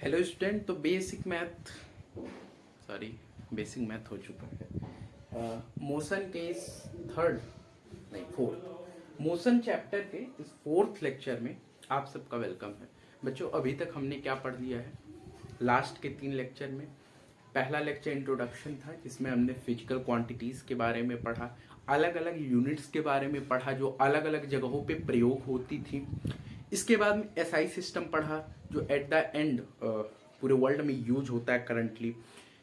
Hello student. तो basic math हो चुका है। मोशन के इस थर्ड नहीं फोर्थ मोशन चैप्टर के इस फोर्थ लेक्चर में आप सबका वेलकम है। बच्चों, अभी तक हमने क्या पढ़ लिया है लास्ट के 3 लेक्चर में? पहला लेक्चर इंट्रोडक्शन था, जिसमें हमने फिजिकल क्वांटिटीज़ के बारे में पढ़ा, अलग अलग यूनिट्स के बारे में पढ़ा जो अलग अलग जगहों पे प्रयोग होती थी। इसके बाद में एसआई सिस्टम पढ़ा, जो एट द एंड पूरे वर्ल्ड में यूज होता है करंटली।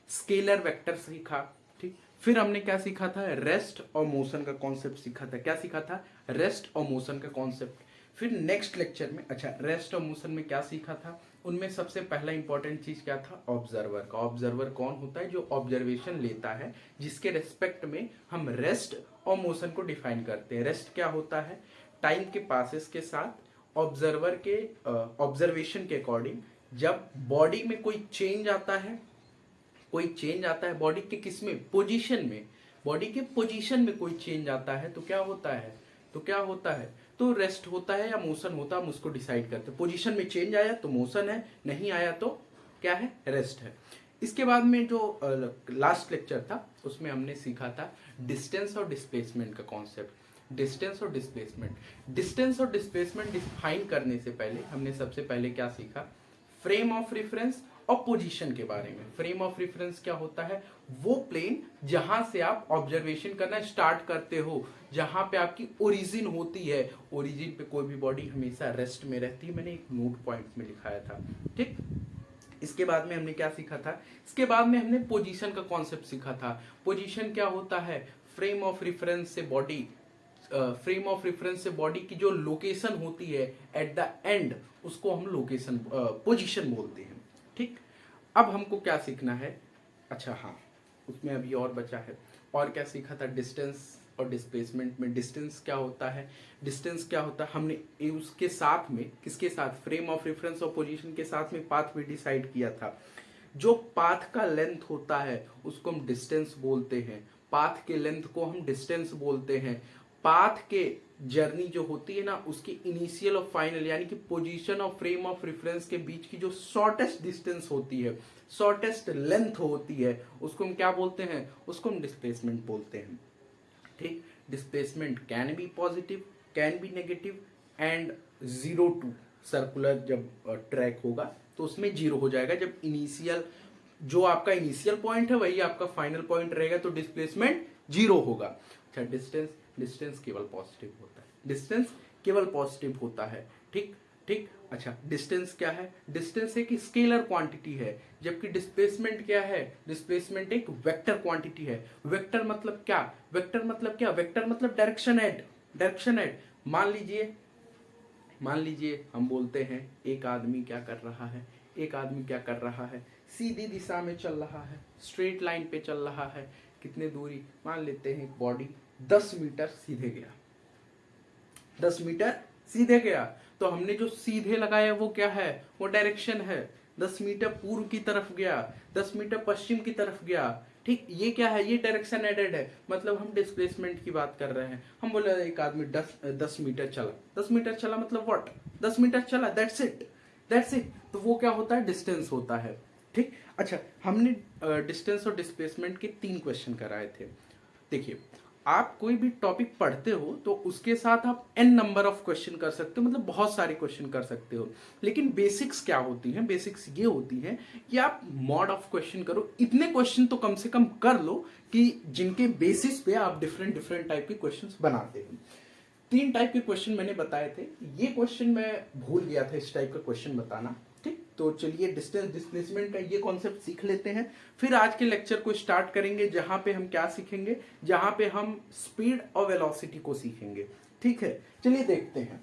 स्केलर वेक्टर सीखा, ठीक। फिर हमने क्या सीखा था? रेस्ट और मोशन का कॉन्सेप्ट सीखा था। क्या सीखा था? रेस्ट और मोशन का कॉन्सेप्ट। फिर नेक्स्ट लेक्चर में रेस्ट और मोशन में क्या सीखा था? उनमें सबसे पहला इंपॉर्टेंट चीज क्या था? ऑब्जर्वर का। ऑब्जर्वर कौन होता है? जो ऑब्जर्वेशन लेता है, जिसके रेस्पेक्ट में हम रेस्ट और मोशन को डिफाइन करते हैं। रेस्ट क्या होता है? टाइम के पासेस के साथ ऑब्जर्वर के ऑब्जर्वेशन के अकॉर्डिंग जब बॉडी में कोई चेंज आता है, बॉडी के किस में? पोजीशन में। बॉडी के पोजीशन में कोई चेंज आता है तो क्या होता है? तो रेस्ट होता है या मोशन होता है, हम उसको डिसाइड करते हैं। पोजीशन में चेंज आया तो मोशन है, नहीं आया तो क्या है? रेस्ट है। इसके बाद में जो लास्ट लेक्चर था उसमें हमने सीखा था डिस्टेंस और डिस्प्लेसमेंट का कॉन्सेप्ट। डिस्टेंस और डिस्प्लेसमेंट डिफाइन करने से पहले हमने सबसे पहले क्या सीखा? फ्रेम ऑफ रेफरेंस और पोजीशन के बारे में। फ्रेम ऑफ रेफरेंस क्या होता है? वो प्लेन जहां से आप ऑब्जर्वेशन करना स्टार्ट करते हो, जहां पे आपकी ओरिजिन होती है। ओरिजिन पे कोई भी बॉडी हमेशा रेस्ट में रहती है, मैंने एक नोट पॉइंट में लिखाया था, ठीक। इसके बाद में हमने क्या सीखा था? इसके बाद में हमने पोजीशन का कॉन्सेप्ट सीखा था। पोजीशन क्या होता है? फ्रेम ऑफ रेफरेंस से बॉडी की जो लोकेशन होती है एट द एंड, उसको हम लोकेशन पोजीशन बोलते हैं, ठीक। अब हमको क्या सीखना है? हाँ, उसमें अभी और बचा है। और क्या सीखा था? डिस्टेंस और डिस्प्लेसमेंट में डिस्टेंस क्या होता है? हमने उसके साथ में, किसके साथ? फ्रेम ऑफ रेफरेंस और पोजीशन के साथ में पाथ भी डिसाइड किया था। जो पाथ का लेंथ होता है उसको हम डिस्टेंस बोलते हैं। पाथ के लेंथ को हम डिस्टेंस बोलते हैं। पाथ के जर्नी जो होती है ना, उसकी इनिशियल और फाइनल यानी कि पोजीशन और फ्रेम ऑफ रेफरेंस के बीच की जो शॉर्टेस्ट डिस्टेंस होती है, शॉर्टेस्ट लेंथ होती है, उसको हम क्या बोलते हैं? उसको हम डिस्प्लेसमेंट बोलते हैं, ठीक। Displacement can be positive, can be negative and 0 to circular जब ट्रैक होगा तो उसमें 0 हो जाएगा। जब इनिशियल जो आपका इनिशियल पॉइंट है वही आपका फाइनल पॉइंट रहेगा तो डिस्प्लेसमेंट 0 होगा। डिस्टेंस केवल पॉजिटिव होता है। डिस्टेंस केवल पॉजिटिव होता है, ठीक ठीक। डिस्टेंस क्या है? डिस्टेंस एक स्केलर क्वांटिटी है, जबकि डिस्प्लेसमेंट क्या है? डिस्प्लेसमेंट एक वेक्टर क्वांटिटी है। वेक्टर मतलब क्या? वेक्टर मतलब डायरेक्शन एड। मान लीजिए हम बोलते हैं एक आदमी क्या कर रहा है? सीधी दिशा में चल रहा है, स्ट्रेट लाइन पे चल रहा है। कितने दूरी? मान लेते हैं बॉडी 10 मीटर सीधे गया, 10 मीटर सीधे गया। तो हमने जो सीधे लगाया वो क्या है? वो डायरेक्शन है। 10 मीटर पूर्व की तरफ गया, 10 मीटर पश्चिम की तरफ गया, ठीक। ये क्या है? ये डायरेक्शन एडेड है। मतलब हम डिस्प्लेसमेंट की बात कर रहे हैं। हम बोले एक आदमी 10 मीटर चला, 10 मीटर चला मतलब व्हाट? 10 मीटर चला, दैट्स इट। तो वो क्या होता है? डिस्टेंस होता है, ठीक। हमने डिस्टेंस और डिस्प्लेसमेंट के 3 क्वेश्चन कराए थे। देखिए, आप कोई भी टॉपिक पढ़ते हो तो उसके साथ आप n नंबर ऑफ क्वेश्चन कर सकते हो, मतलब बहुत सारे क्वेश्चन कर सकते हो। लेकिन बेसिक्स क्या होती हैं? बेसिक्स ये होती हैं कि आप मॉड ऑफ क्वेश्चन करो। इतने क्वेश्चन तो कम से कम कर लो कि जिनके बेसिस पे आप डिफरेंट टाइप के क्वेश्चंस बनाते हो। 3 टाइप के क्वेश्चन मैंने बताए थे। ये क्वेश्चन मैं भूल गया था इस टाइप का क्वेश्चन बताना, ठीक। तो चलिए डिस्टेंस डिस्प्लेसमेंट का ये कॉन्सेप्ट सीख लेते हैं, फिर आज के लेक्चर को स्टार्ट करेंगे जहां पे हम क्या सीखेंगे? जहां पे हम स्पीड और वेलोसिटी को सीखेंगे, ठीक है। चलिए देखते हैं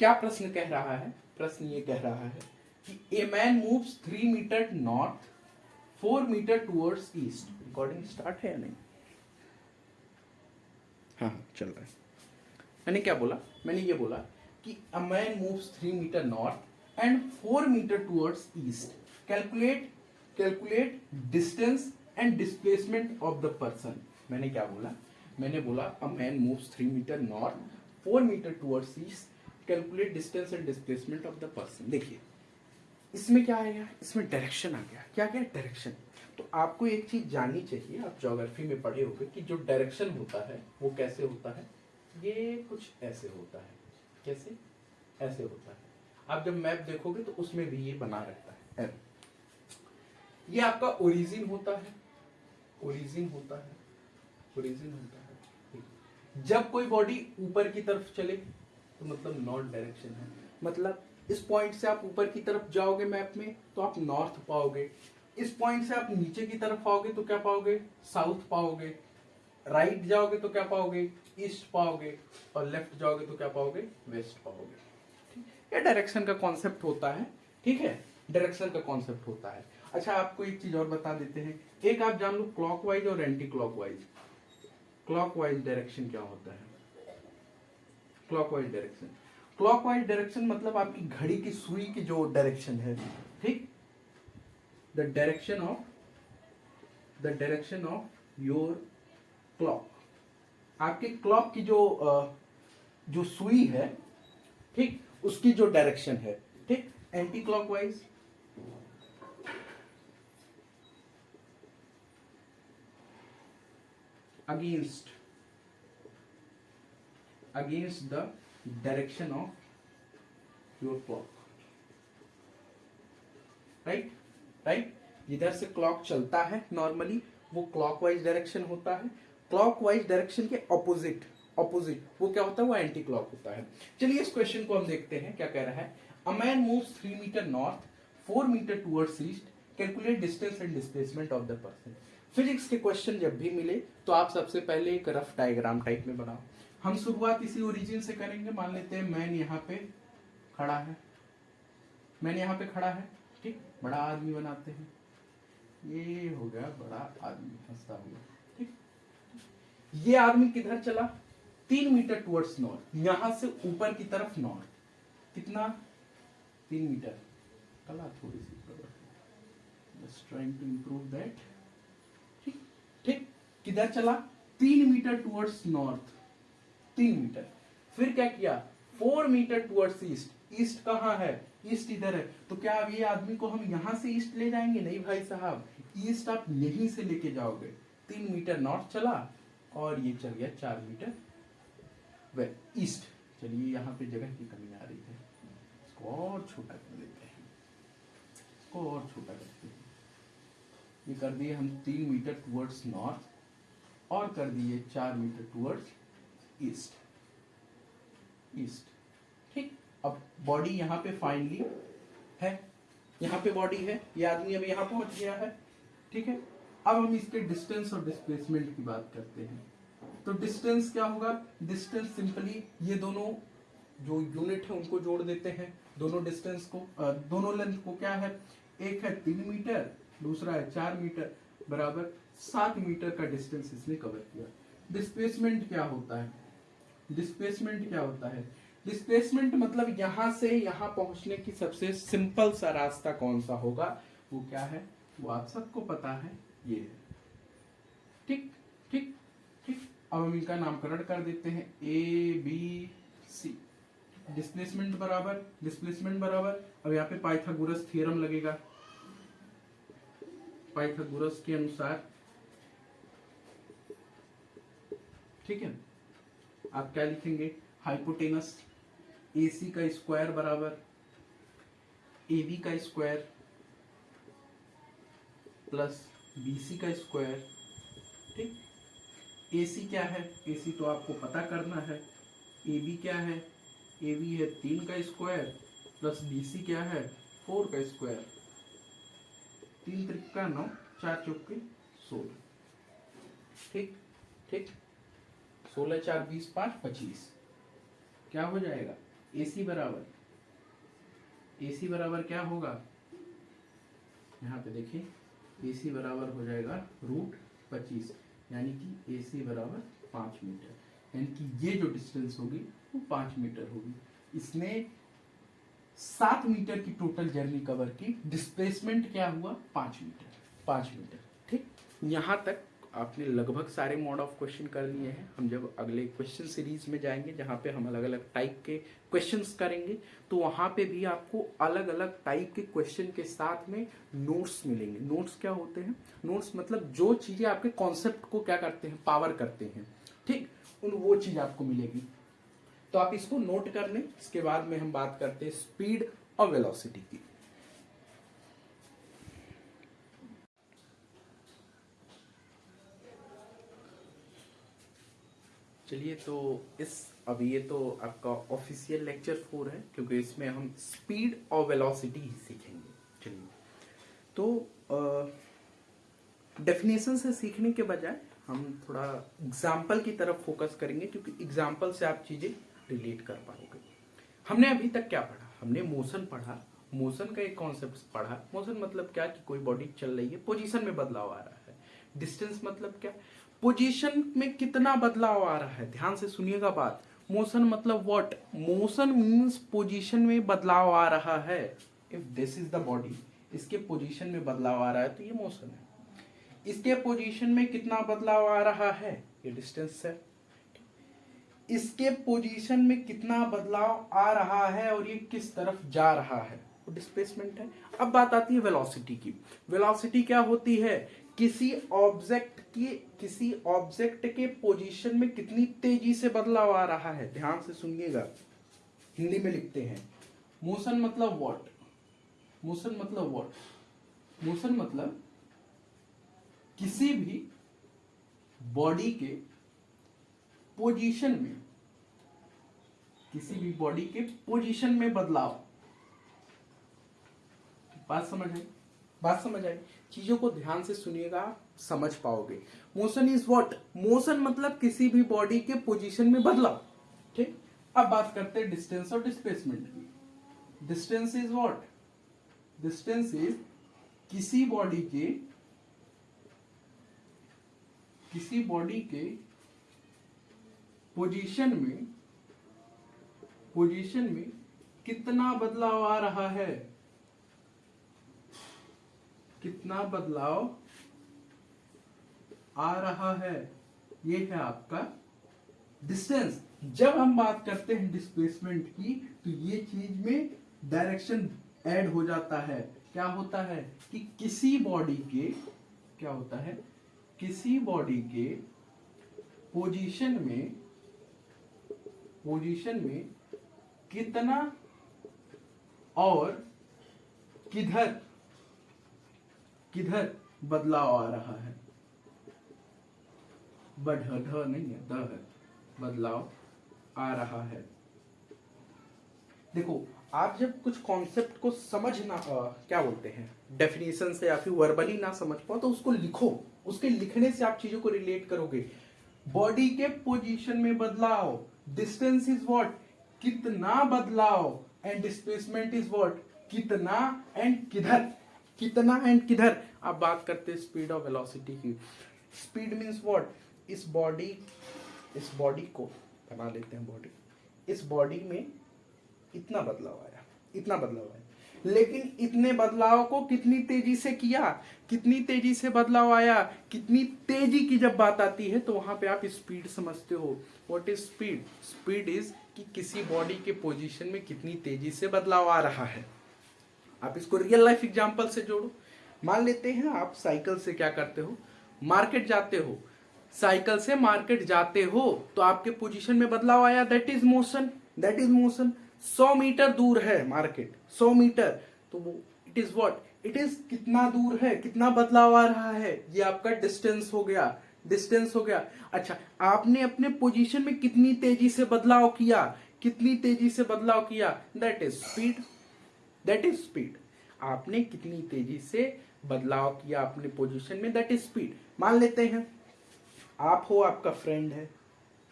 क्या प्रश्न कह रहा है। प्रश्न ये कह रहा है कि a man moves 3 meter north, 4 meter towards east. Recording start है या नहीं? हाँ, चल रहा है। मैंने क्या बोला? मैंने ये बोला कि a man moves 3 meter north and 4 meter towards east. Calculate distance and displacement of the person. मैंने क्या बोला? मैंने बोला a man moves 3 meter north, 4 meter towards east, calculate distance and displacement of the person. देखिए, इसमें क्या आएगा, इसमें डायरेक्शन आ गया। क्या क्या डायरेक्शन। तो आपको एक चीज जाननी चाहिए, आप ज्योग्राफी में पढ़े होंगे कि जो डायरेक्शन होता है वो कैसे होता है, ये कुछ ऐसे होता है। कैसे, ऐसे होता है। आप जब मैप देखोगे तो उसमें भी ये बना रहता है एम। ये आपका ओरिजिन होता है, ओरिजिन होता है, ओरिजिन होता है। जब कोई बॉडी ऊपर की तरफ चले तो मतलब नॉर्थ डायरेक्शन है, मतलब इस पॉइंट से आप ऊपर की तरफ जाओगे मैप में तो आप नॉर्थ पाओगे, इस पॉइंट से आप नीचे की तरफ आओगे तो क्या पाओगे, साउथ पाओगे, राइट जाओगे तो क्या पाओगे, ईस्ट पाओगे, और लेफ्ट जाओगे तो क्या पाओगे, वेस्ट पाओगे। ये डायरेक्शन का कॉन्सेप्ट होता है। ठीक है, डायरेक्शन का कॉन्सेप्ट होता है। अच्छा, आपको एक चीज और बता देते हैं, एक आप जान लो क्लॉकवाइज और एंटी क्लॉकवाइज। क्लॉकवाइज डायरेक्शन क्या होता है, क्लॉकवाइज डायरेक्शन, क्लॉकवाइज डायरेक्शन मतलब आपकी घड़ी की सुई की जो डायरेक्शन है, ठीक, the direction of your clock, आपके क्लॉक की जो सुई है, ठीक, उसकी जो डायरेक्शन है। ठीक, anti clockwise against the direction of your clock. Right, right, जिधर से क्लॉक चलता है नॉर्मली वो क्लॉकवाइज डायरेक्शन होता है। क्लॉकवाइज डायरेक्शन के ऑपोजिट वो क्या होता है, वो एंटी क्लॉक होता है। चलिए इस क्वेश्चन को हम देखते हैं क्या कह रहा है। A man moves 3 meter north 4 meter towards east, calculate distance and displacement of the person. Physics के क्वेश्चन जब भी मिले तो आप सबसे पहले एक रफ डायग्राम टाइप में बनाओ। हम शुरुआत इसी ओरिजिन से करेंगे। मान लेते हैं मैन यहाँ पे खड़ा है, मैन यहाँ पे खड़ा है, ठीक, बड़ा आदमी बनाते हैं, ये हो गया बड़ा आदमी हंसता हुआ, ठीक। ये आदमी किधर चला, 3 मीटर टुवर्ड्स नॉर्थ, यहां से ऊपर की तरफ नॉर्थ, कितना, 3 मीटर, कला थोड़ी सी just trying to improve that, ठीक, ठीक, किधर चला, 3 मीटर टुवर्ड्स नॉर्थ, 3 मीटर। फिर क्या किया, 4 मीटर टुवर्ड्स ईस्ट, ईस्ट कहाँ है, ईस्ट इधर है, तो क्या अब ये आदमी को हम यहां से ईस्ट ले जाएंगे, नहीं भाई साहब, ईस्ट आप यहीं से लेके जाओगे। 3 मीटर नॉर्थ चला और ये चल गया 4 मीटर वे ईस्ट। चलिए यहाँ पे जगह की कमी आ रही है, इसको और छोटा कर देते हैं, इसको और छोटा करते हैं। ये कर दिए हम 3 मीटर टुवर्ड्स नॉर्थ और कर दिए 4 मीटर टुवर्ड्स ईस्ट, ईस्ट, ठीक। अब बॉडी यहाँ पे फाइनली है, यहाँ पे बॉडी है, ये आदमी अब यहाँ पहुंच गया है, ठीक है। अब हम इसके डिस्टेंस और डिस्प्लेसमेंट की बात करते हैं। तो डिस्टेंस क्या होगा, डिस्टेंस सिंपली ये दोनों जो यूनिट है उनको जोड़ देते हैं, दोनों डिस्टेंस को, दोनों लेंथ को, क्या है, एक है 3 मीटर, दूसरा है 4 मीटर, बराबर 7 मीटर का डिस्टेंस इसने कवर किया। डिस्प्लेसमेंट क्या होता है, डिस्प्लेसमेंट क्या होता है, डिस्प्लेसमेंट मतलब यहां से यहां पहुंचने की सबसे सिंपल सा रास्ता कौन सा होगा, वो क्या है, वो आप सबको पता है, ये है, ठीक, ठीक, ठीक। अब हम इनका नामकरण कर देते हैं ए बी सी। डिस्प्लेसमेंट बराबर, अब यहाँ पे पाइथागोरस थ्योरम लगेगा, पाइथागोरस के अनुसार, ठीक है। आप क्या लिखेंगे, हाइपोटेनस AC का स्क्वायर बराबर AB का स्क्वायर प्लस BC का स्क्वायर, ठीक। AC क्या है, AC तो आपको पता करना है, AB क्या है, AB है 3 का स्क्वायर प्लस BC क्या है 4 का स्क्वायर, 3 त्रिका 9, 4 चौके 16, ठीक, ठीक, 16 4 20 5 25, क्या हो जाएगा, AC बराबर क्या होगा, यहाँ पे देखिए AC बराबर हो जाएगा √25, यानी कि AC बराबर 5 मीटर, यानी कि ये जो डिस्टेंस होगी वो 5 मीटर होगी। इसने 7 मीटर की टोटल जर्नी कवर की, डिस्प्लेसमेंट क्या हुआ 5 मीटर, 5 मीटर, ठीक। यहाँ तक आपने लगभग सारे मोड ऑफ क्वेश्चन कर लिए हैं। हम जब अगले क्वेश्चन सीरीज में जाएंगे जहाँ पे हम अलग अलग टाइप के क्वेश्चंस करेंगे, तो वहाँ पे भी आपको अलग अलग टाइप के क्वेश्चन के साथ में नोट्स मिलेंगे। नोट्स क्या होते हैं? नोट्स मतलब जो चीज़ें आपके कॉन्सेप्ट को क्या करते हैं, पावर करते हैं, ठीक, वो चीज़ आपको मिलेगी। तो आप इसको नोट कर लें। इसके बाद में हम बात करते हैं स्पीड और वेलोसिटी की। चलिए, तो अब ये तो आपका ऑफिशियल लेक्चर 4 है, क्योंकि इसमें हम स्पीड और वेलोसिटी ही सीखेंगे। चलिए, तो डेफिनेशन से सीखने के बजाय हम थोड़ा एग्जाम्पल की तरफ फोकस करेंगे, क्योंकि एग्जाम्पल से आप चीज़ें रिलेट कर पाओगे। हमने अभी तक क्या पढ़ा? हमने मोशन पढ़ा, मोशन का एक कॉन्सेप्ट पढ़ा। मोशन मतलब क्या कि कोई बॉडी चल रही है, पोजीशन में बदलाव आ रहा है। डिस्टेंस मतलब क्या? पोजीशन में कितना बदलाव आ रहा है। ध्यान से सुनिएगा बात। मोशन मतलब व्हाट? मोशन मीन्स पोजीशन में बदलाव आ रहा है। If this is the body, इसके पोजीशन में बदलाव आ रहा है तो ये मोशन है। इसके पोजीशन में कितना बदलाव आ रहा है, ये डिस्टेंस है। इसके पोजीशन में कितना बदलाव आ रहा है और ये किस तरफ जा रहा है, वो डिस्प्लेसमेंट है। अब बात आती है वेलोसिटी की। वेलोसिटी क्या होती है? किसी ऑब्जेक्ट के पोजीशन में कितनी तेजी से बदलाव आ रहा है। ध्यान से सुनिएगा, हिंदी में लिखते हैं। मोशन मतलब व्हाट? मोशन मतलब व्हाट? मोशन मतलब किसी भी बॉडी के पोजीशन में, किसी भी बॉडी के पोजीशन में बदलाव। बात समझ आई? बात समझ आई? चीजों को ध्यान से सुनिएगा, समझ पाओगे। Motion is what? मोशन मतलब किसी भी बॉडी के पोजीशन में बदलाव, ठीक। अब बात करते हैं डिस्टेंस और डिस्प्लेसमेंट की। Distance is what? Distance is किसी बॉडी के पोजीशन में कितना बदलाव आ रहा है, कितना बदलाव आ रहा है, ये है आपका डिस्टेंस। जब हम बात करते हैं डिस्प्लेसमेंट की, तो ये चीज में डायरेक्शन ऐड हो जाता है। क्या होता है कि किसी बॉडी के, क्या होता है, किसी बॉडी के पोजीशन में कितना और किधर बदलाव आ रहा है। ढ नहीं है, द है, बदलाव आ रहा है। देखो, आप जब कुछ कॉन्सेप्ट को समझना, क्या बोलते हैं, डेफिनेशन से या फिर वर्बली ना समझ पाओ, तो उसको लिखो। उसके लिखने से आप चीजों को रिलेट करोगे। बॉडी के पोजीशन में बदलाव, डिस्टेंस इज व्हाट? कितना बदलाव, एंड डिस्प्लेसमेंट इज व्हाट? कितना एंड किधर, कितना एंड किधर। अब बात करते हैं स्पीड और वेलोसिटी की। Speed means what? इस बॉडी को बना लेते हैं बॉडी। इस बॉडी में इतना बदलाव आया, इतना बदलाव आया, लेकिन इतने बदलाव को कितनी तेजी से किया, कितनी तेजी से बदलाव आया, कितनी तेजी की जब बात आती है तो वहां पे आप स्पीड समझते हो। What is speed? Speed is कि किसी बॉडी के पोजीशन में कितनी तेजी से बदलाव आ रहा है। आप इसको रियल लाइफ एग्जांपल से जोड़ो। मान लेते हैं आप साइकिल से क्या करते हो, मार्केट जाते हो। साइकिल से मार्केट जाते हो तो आपके पोजीशन में बदलाव आया, that is motion, that is motion. 100 meter दूर है मार्केट, 100 मीटर, तो वो it is what? It is कितना दूर है, कितना बदलाव आ रहा है, ये आपका डिस्टेंस हो गया, डिस्टेंस हो गया। अच्छा, आपने अपने पोजीशन में कितनी तेजी से बदलाव किया, कितनी तेजी से बदलाव किया, that is speed, that is speed. आपने कितनी तेजी से बदलाव किया अपने पोजीशन में, दैट इज स्पीड। मान लेते हैं आप हो, आपका फ्रेंड है,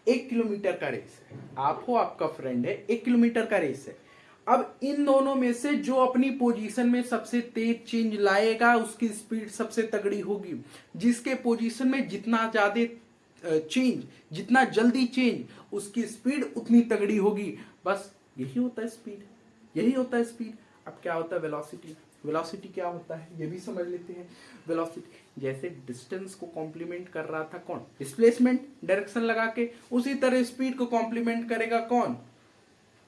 1 किलोमीटर का रेस है। आप हो, आपका फ्रेंड है, 1 किलोमीटर का रेस है। अब इन दोनों में से जो अपनी पोजीशन में सबसे तेज चेंज लाएगा उसकी स्पीड सबसे तगड़ी होगी। जिसके पोजीशन में जितना ज्यादा चेंज, जितना जल्दी चेंज, उसकी स्पीड उतनी तगड़ी होगी। बस यही होता है स्पीड, यही होता है स्पीड। अब क्या होता है वेलोसिटी? वेलोसिटी क्या होता है ये भी समझ लेते हैं। वेलोसिटी जैसे डिस्टेंस को कॉम्प्लीमेंट कर रहा था कौन, डिस्प्लेसमेंट, डायरेक्शन लगा के, उसी तरह स्पीड को कॉम्प्लीमेंट करेगा कौन,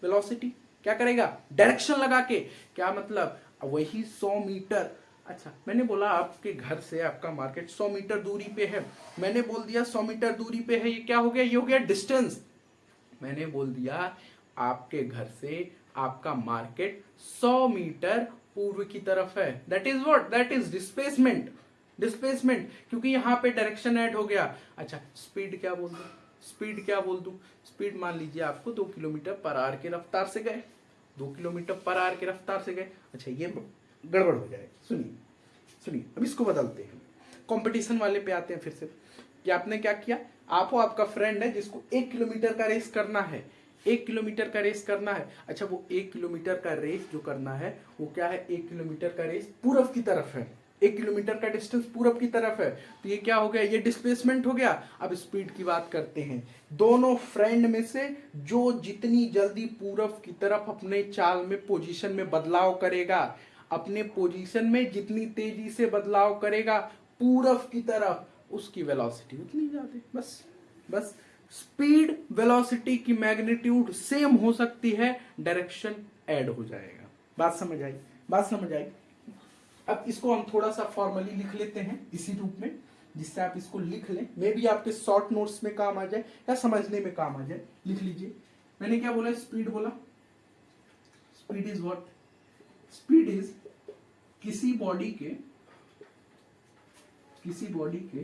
वेलोसिटी। क्या करेगा, डायरेक्शन लगा के। क्या मतलब, वही 100 मीटर, अच्छा मैंने बोला आपके घर से आपका मार्केट 100 मीटर दूरी पे है, मैंने बोल दिया 100 मीटर दूरी पे है, ये क्या हो गया, ये हो गया डिस्टेंस। मैंने बोल दिया आपके घर से आपका मार्केट 100 मीटर पूर्व की तरफ है, that is what, that is displacement. Displacement क्योंकि यहां पे डायरेक्शन ऐड हो गया। अच्छा स्पीड क्या बोल दूं, स्पीड क्या बोल दूं, स्पीड मान लीजिए आपको 2 किलोमीटर पर आवर की रफ्तार से गए, 2 किलोमीटर पर आवर की रफ्तार से गए। अच्छा ये गड़बड़ हो जाएगी, सुनिए सुनिए, अब इसको बदलते हैं, कंपटीशन वाले पे आते हैं फिर से। कि आपने क्या किया, आप हो, आपका फ्रेंड है जिसको 1 किलोमीटर का रेस करना है, 1 किलोमीटर का रेस करना है। अच्छा वो 1 किलोमीटर का रेस जो करना है वो क्या है, 1 किलोमीटर का रेस पूरब की तरफ है, 1 किलोमीटर का डिस्टेंस पूरब की तरफ है, तो ये क्या हो गया, ये डिस्प्लेसमेंट हो गया। अब स्पीड की बात करते हैं, दोनों फ्रेंड में से जो जितनी जल्दी पूरब की तरफ अपने चाल में पोजीशन में बदलाव करेगा, अपने पोजीशन में जितनी तेजी से बदलाव करेगा पूरब की तरफ, उसकी वेलोसिटी उतनी ज्यादा। बस बस स्पीड वेलोसिटी की मैग्नीट्यूड सेम हो सकती है, डायरेक्शन ऐड हो जाएगा। बात समझ आई, बात समझ आई। अब इसको हम थोड़ा सा फॉर्मली लिख लेते हैं इसी रूप में, जिससे आप इसको लिख लें, मे भी आपके शॉर्ट नोट्स में काम आ जाए या समझने में काम आ जाए। लिख लीजिए, मैंने क्या बोला, स्पीड बोला, speed is what, speed is किसी बॉडी के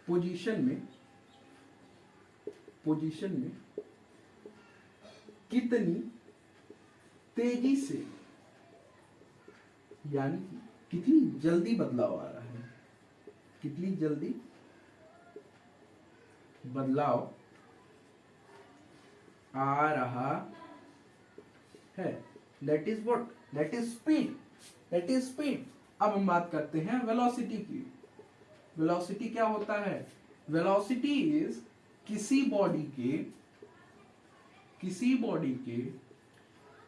पोजीशन में कितनी तेजी से, यानी कितनी जल्दी बदलाव आ रहा है, कितनी जल्दी बदलाव आ रहा है, that is what, that is speed, that is speed. अब हम बात करते हैं वेलोसिटी की। वेलोसिटी क्या होता है, वेलोसिटी इज किसी बॉडी के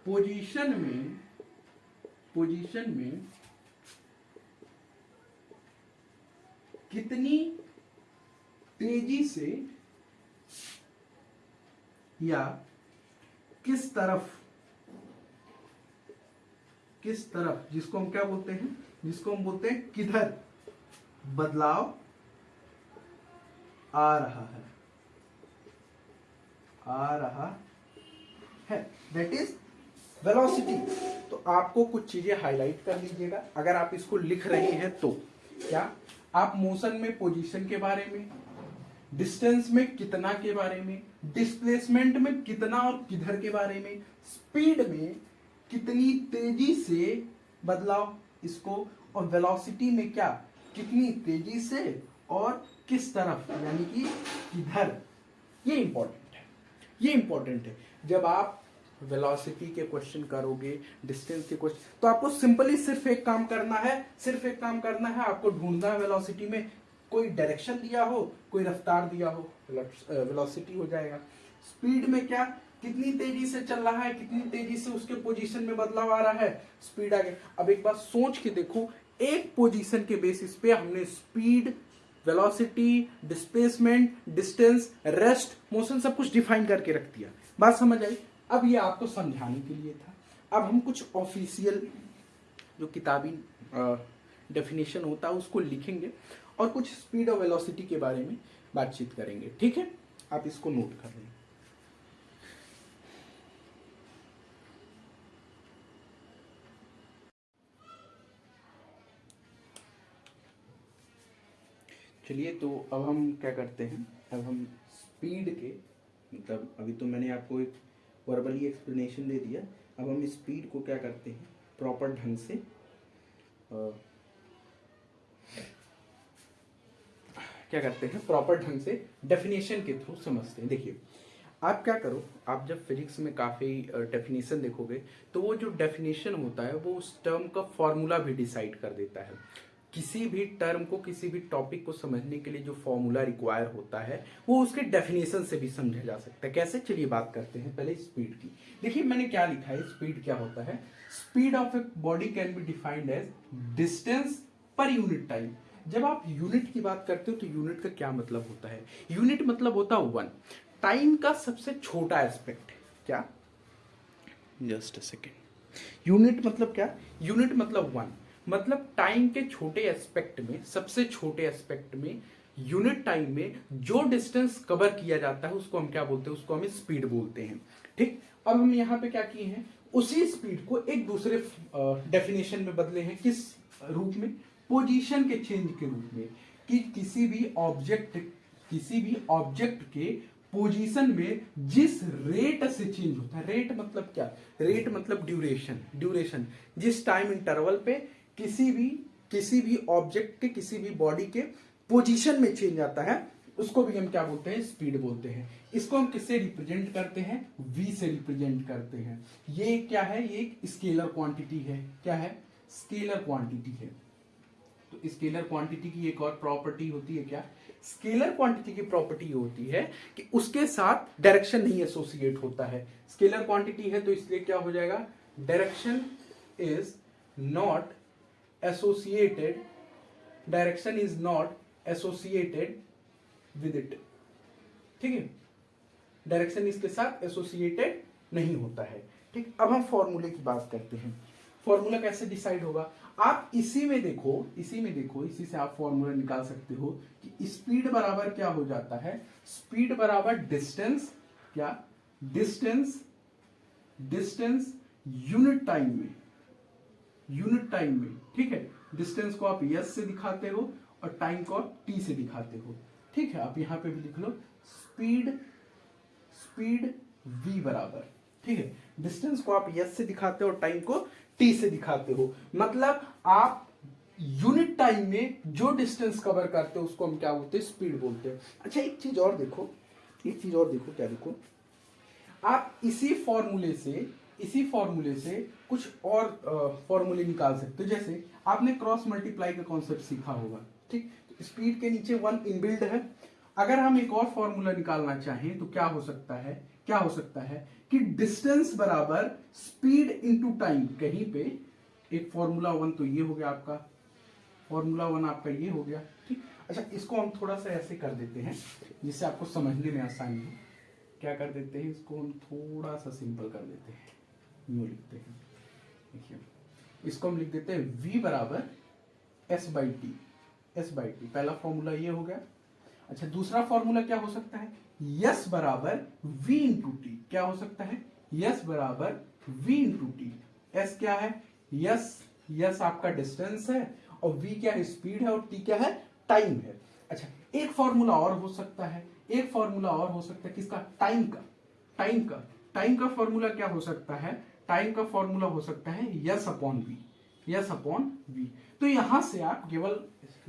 पोजीशन में कितनी तेजी से या किस तरफ, जिसको हम क्या बोलते हैं, जिसको हम बोलते हैं किधर बदलाव आ रहा है, दैट इज वेलोसिटी। तो आपको कुछ चीजें हाईलाइट कर लीजिएगा अगर आप इसको लिख रहे हैं तो। क्या, आप मोशन में पोजीशन के बारे में, डिस्टेंस में कितना के बारे में, डिस्प्लेसमेंट में कितना और किधर के बारे में, स्पीड में कितनी तेजी से बदलाव, इसको, और वेलोसिटी में क्या, कितनी तेजी से और किस तरफ, यानी कि किधर। ये इंपॉर्टेंट है, ये इंपॉर्टेंट है। जब आप वेलोसिटी के क्वेश्चन करोगे, डिस्टेंस के क्वेश्चन, तो आपको सिंपली सिर्फ एक काम करना है, आपको ढूंढना है वेलोसिटी में कोई डायरेक्शन दिया हो, कोई रफ्तार दिया हो, वेलोसिटी हो जाएगा। स्पीड में क्या, कितनी तेजी से चल रहा है, कितनी तेजी से उसके पोजीशन में बदलाव आ रहा है, स्पीड आ गया। अब एक बात सोच के देखो, एक पोजीशन के बेसिस पे हमने speed, velocity, displacement, distance, rest, motion सब कुछ डिफाइन करके रख दिया। बात समझ आई। अब ये आपको समझाने के लिए था। अब हम कुछ ऑफिशियल जो किताबी डेफिनेशन होता है उसको लिखेंगे और कुछ स्पीड और वेलोसिटी के बारे में बातचीत करेंगे, ठीक है। आप इसको नोट कर लें। चलिए, तो अब हम क्या करते हैं, अब हम स्पीड के, मतलब अभी तो मैंने आपको एक वर्बली एक्सप्लेनेशन दे दिया, अब हम स्पीड को क्या करते हैं, प्रॉपर ढंग से क्या करते हैं, प्रॉपर ढंग से डेफिनेशन के थ्रू समझते हैं। देखिए, आप क्या करो, आप जब फिजिक्स में काफ़ी डेफिनेशन देखोगे तो वो जो डेफिनेशन होता है वो उस टर्म का फॉर्मूला भी डिसाइड कर देता है। किसी भी टर्म को, किसी भी टॉपिक को समझने के लिए जो फॉर्मूला रिक्वायर होता है वो उसके डेफिनेशन से भी समझा जा सकता है। कैसे, चलिए बात करते हैं पहले स्पीड की। देखिए मैंने क्या लिखा है, स्पीड क्या होता है। Speed of a body can be defined as distance per unit time. जब आप यूनिट की बात करते हो तो यूनिट का क्या मतलब होता है, यूनिट मतलब होता है वन, टाइम का सबसे छोटा एस्पेक्ट। क्या, जस्ट अ सेकेंड। यूनिट मतलब क्या, यूनिट मतलब वन, मतलब टाइम के छोटे एस्पेक्ट में, सबसे छोटे एस्पेक्ट में, यूनिट टाइम में जो डिस्टेंस कवर किया जाता है उसको हम क्या बोलते हैं, उसको हम स्पीड बोलते हैं। ठीक, अब हम यहाँ पे क्या किए हैं, उसी स्पीड को एक दूसरे डेफिनेशन में बदले हैं। किस रूप में, पोजीशन के चेंज के रूप में, कि किसी भी ऑब्जेक्ट के पोजीशन में जिस रेट से चेंज होता है। रेट मतलब क्या, रेट मतलब ड्यूरेशन। ड्यूरेशन, जिस टाइम इंटरवल पे किसी भी ऑब्जेक्ट के, किसी भी बॉडी के पोजीशन में चेंज आता है, उसको भी हम क्या बोलते हैं, स्पीड बोलते हैं। इसको हम किससे रिप्रेजेंट करते हैं, v से रिप्रेजेंट करते हैं। ये क्या है, ये एक स्केलर क्वांटिटी है। क्या है, स्केलर क्वांटिटी है। तो स्केलर क्वांटिटी की एक और प्रॉपर्टी होती है, क्या, स्केलर क्वांटिटी की प्रॉपर्टी होती है कि उसके साथ डायरेक्शन नहीं एसोसिएट होता है। स्केलर क्वांटिटी है तो इसलिए क्या हो जाएगा, direction is not associated, direction is not associated with it. ठीक है, डायरेक्शन इसके साथ एसोसिएटेड नहीं होता है। ठीक, अब हम फॉर्मूले की बात करते हैं। फॉर्मूला कैसे डिसाइड होगा, आप इसी में देखो, इसी से आप फॉर्मूला निकाल सकते हो कि स्पीड बराबर क्या हो जाता है, स्पीड बराबर डिस्टेंस, क्या, डिस्टेंस यूनिट टाइम में, ठीक है। डिस्टेंस को आप s से दिखाते हो और टाइम को आप t से दिखाते हो। ठीक है, आप यहां पे भी लिख लो स्पीड v बराबर, ठीक है, डिस्टेंस को आप s से दिखाते हो और टाइम को t से दिखाते हो। मतलब आप यूनिट टाइम में जो डिस्टेंस कवर करते हो उसको हम क्या बोलते हैं, स्पीड बोलते हैं। अच्छा एक चीज और देखो, क्या देखो, आप इसी फॉर्मूले से कुछ और फॉर्मूले निकाल सकते हो। जैसे आपने क्रॉस मल्टीप्लाई का कॉन्सेप्ट सीखा होगा, ठीक, तो स्पीड के नीचे वन इनबिल्ड है। अगर हम एक और फॉर्मूला निकालना चाहें तो क्या हो सकता है कि डिस्टेंस बराबर स्पीड इनटू टाइम। कहीं पे एक फॉर्मूला वन तो ये हो गया आपका, फॉर्मूला वन आपका ये हो गया, ठीक। अच्छा इसको हम थोड़ा सा ऐसे कर देते हैं जिससे आपको समझने में आसानी हो। क्या कर देते हैं, इसको हम थोड़ा सा सिंपल कर देते हैं, यूं लिखते हैं। देखिए इसको हम लिख देते हैं v बराबर s बाई टी। पहला फॉर्मूला ये हो गया। अच्छा दूसरा फॉर्मूला क्या हो सकता है, s बराबर v इंटू टी। क्या हो सकता है, s बराबर v इंटू टी। s क्या है, s आपका डिस्टेंस है और v क्या है, स्पीड है, और t क्या है, टाइम है। अच्छा एक फॉर्मूला और हो सकता है, किसका, टाइम का फॉर्मूला क्या हो सकता है, टाइम का फॉर्मूला हो सकता है यस अपॉन वी। तो यहां से आप केवल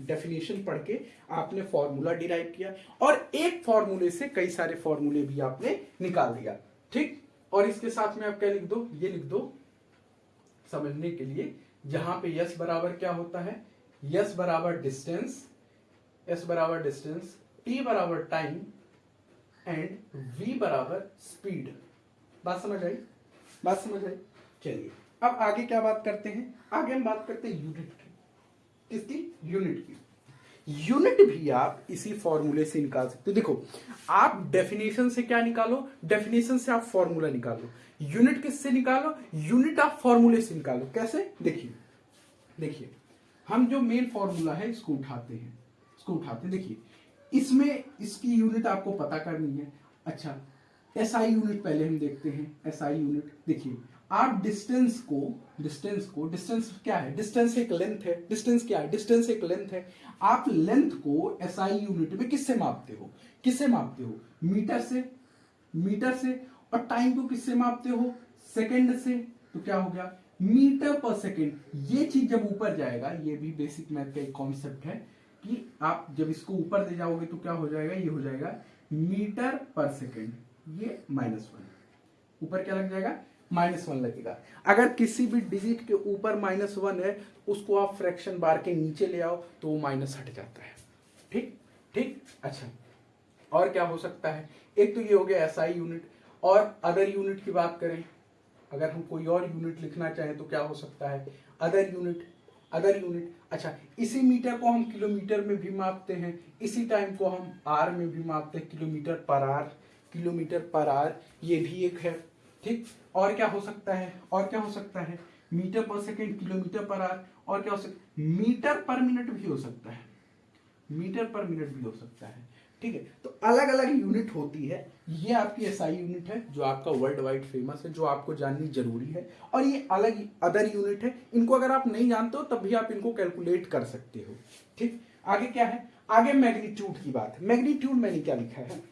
डेफिनेशन पढ़ के आपने फॉर्मूला डिराइव किया और एक फॉर्मूले से कई सारे फॉर्मूले भी आपने निकाल दिया, ठीक। और इसके साथ में आप क्या लिख दो, ये लिख दो समझने के लिए, जहां पे यस बराबर क्या होता है, यस बराबर डिस्टेंस, टी बराबर टाइम एंड v बराबर स्पीड। बात समझ आई। चलिए अब आगे क्या बात करते हैं, आगे हम बात करते हैं यूनिट की। किसकी, यूनिट की। यूनिट भी आप इसी फॉर्मूले से निकाल सकते हो। देखो आप डेफिनेशन से क्या निकालो, डेफिनेशन से आप फॉर्मूला निकालो। यूनिट किससे निकालो, यूनिट आप फॉर्मूले से निकालो। कैसे, देखिए हम जो मेन फॉर्मूला है इसको उठाते हैं। देखिए इसमें इसकी यूनिट आपको पता करनी है। अच्छा SI यूनिट पहले हम देखते हैं। SI यूनिट देखिए, आप डिस्टेंस क्या है, डिस्टेंस एक लेंथ है। डिस्टेंस एक लेंथ है। आप लेंथ को SI यूनिट में किससे मापते हो, मीटर से। और टाइम को किससे मापते हो, सेकंड से। तो क्या हो गया, मीटर पर सेकंड। ये चीज जब ऊपर जाएगा, ये भी बेसिक मैथ का एक कॉन्सेप्ट है कि आप जब इसको ऊपर ले जाओगे तो क्या हो जाएगा, ये हो जाएगा मीटर पर सेकंड, ये -1। ऊपर क्या लग जाएगा, -1 लगेगा। अगर किसी भी डिजिट के ऊपर -1 है उसको आप फ्रैक्शन बार के नीचे ले आओ तो वो माइनस हट जाता है। ठीक ठीक। अच्छा, और क्या हो सकता है? एक तो ये हो गया एसआई यूनिट। और अदर यूनिट की बात करें, अगर हम कोई और यूनिट लिखना चाहें तो क्या हो सकता है? Other unit. अदर यूनिट, अच्छा, इसी मीटर को हम किलोमीटर में भी मापते हैं, इसी टाइम को हम आर में भी मापते हैं, किलोमीटर पर आर। किलोमीटर पर आर ये भी एक है। ठीक। और क्या हो सकता है? और क्या हो सकता है? मीटर पर सेकेंड, किलोमीटर पर आर। और क्या हो सकता है? मीटर पर मिनट भी हो सकता है। मीटर पर मिनट भी हो सकता है। ठीक है, तो अलग अलग यूनिट होती है। ये आपकी एसआई यूनिट है जो आपका वर्ल्ड वाइड फेमस है, जो आपको जाननी जरूरी है। और ये अलग अदर यूनिट है, इनको अगर आप नहीं जानते हो तब भी आप इनको कैलकुलेट कर सकते हो। ठीक। आगे क्या है? आगे मैग्नीट्यूड की बात है। मैग्नीट्यूड मैंने क्या लिखा है?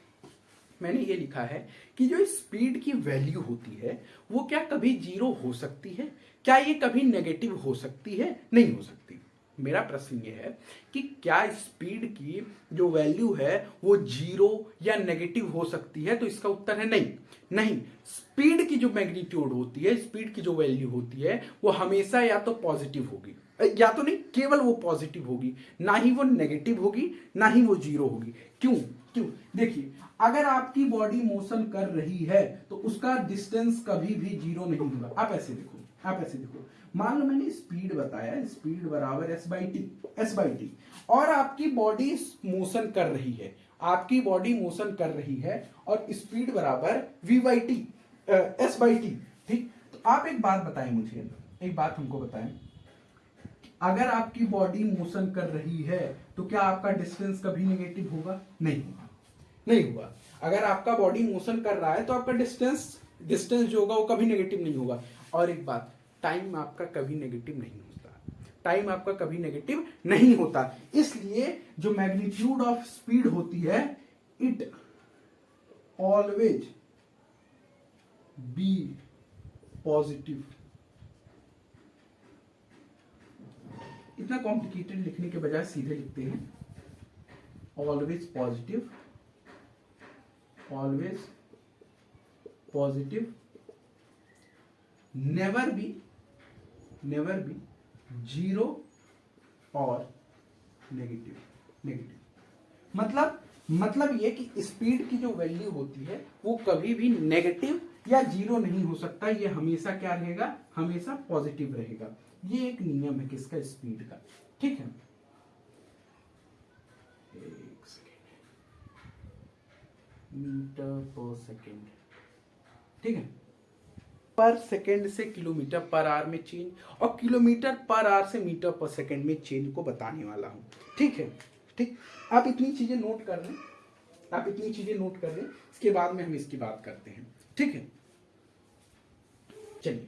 मैंने ये लिखा है कि जो स्पीड की वैल्यू होती है वो क्या कभी जीरो हो सकती है? क्या ये कभी नेगेटिव हो सकती है? नहीं हो सकती। मेरा प्रश्न ये है कि क्या स्पीड की जो वैल्यू है वो जीरो या नेगेटिव हो सकती है? तो इसका उत्तर है नहीं। नहीं, स्पीड की जो मैग्नीट्यूड होती है, स्पीड की जो वैल्यू होती है वो हमेशा या तो पॉजिटिव होगी, या तो नहीं, केवल वो पॉजिटिव होगी, ना ही वो नेगेटिव होगी, ना ही वो जीरो होगी। क्यों? क्यों? देखिए, अगर आपकी बॉडी मोशन कर रही है तो उसका डिस्टेंस कभी भी जीरो नहीं होगा। आप ऐसे देखो, आप ऐसे देखो, मान लो मैंने स्पीड बताया, स्पीड बराबर एस बाई टी, और आपकी बॉडी मोशन कर रही है, आपकी बॉडी मोशन कर रही है और स्पीड बराबर v by t, s by t. ठीक। तो आप एक बात बताएं मुझे, एक बात हमको बताएं, अगर आपकी बॉडी मोशन कर रही है तो क्या आपका डिस्टेंस कभी नेगेटिव होगा? नहीं होगा, नहीं होगा। अगर आपका बॉडी मोशन कर रहा है तो आपका डिस्टेंस जो होगा वो कभी नेगेटिव नहीं होगा। और एक बात, टाइम आपका कभी नेगेटिव नहीं होता, टाइम आपका कभी नेगेटिव नहीं होता। इसलिए जो मैग्नीट्यूड ऑफ स्पीड होती है, इट ऑलवेज बी पॉजिटिव। इतना कॉम्प्लिकेटेड लिखने के बजाय सीधे लिखते हैं, always positive, always positive, never be zero और नेगेटिव। मतलब ये कि स्पीड की जो वैल्यू होती है वो कभी भी नेगेटिव या जीरो नहीं हो सकता, ये हमेशा क्या रहेगा? हमेशा पॉजिटिव रहेगा। ये एक नियम है किसका? स्पीड का। ठीक है, एक सेकेंड, मीटर पर सेकेंड। ठीक है, पर सेकेंड से किलोमीटर पर आवर में चेंज, और किलोमीटर पर आवर से मीटर पर सेकेंड में चेंज को बताने वाला हूं। ठीक है, ठीक। आप इतनी चीजें नोट कर लें, आप इतनी चीजें नोट कर लें, इसके बाद में हम इसकी बात करते हैं। ठीक है, चलिए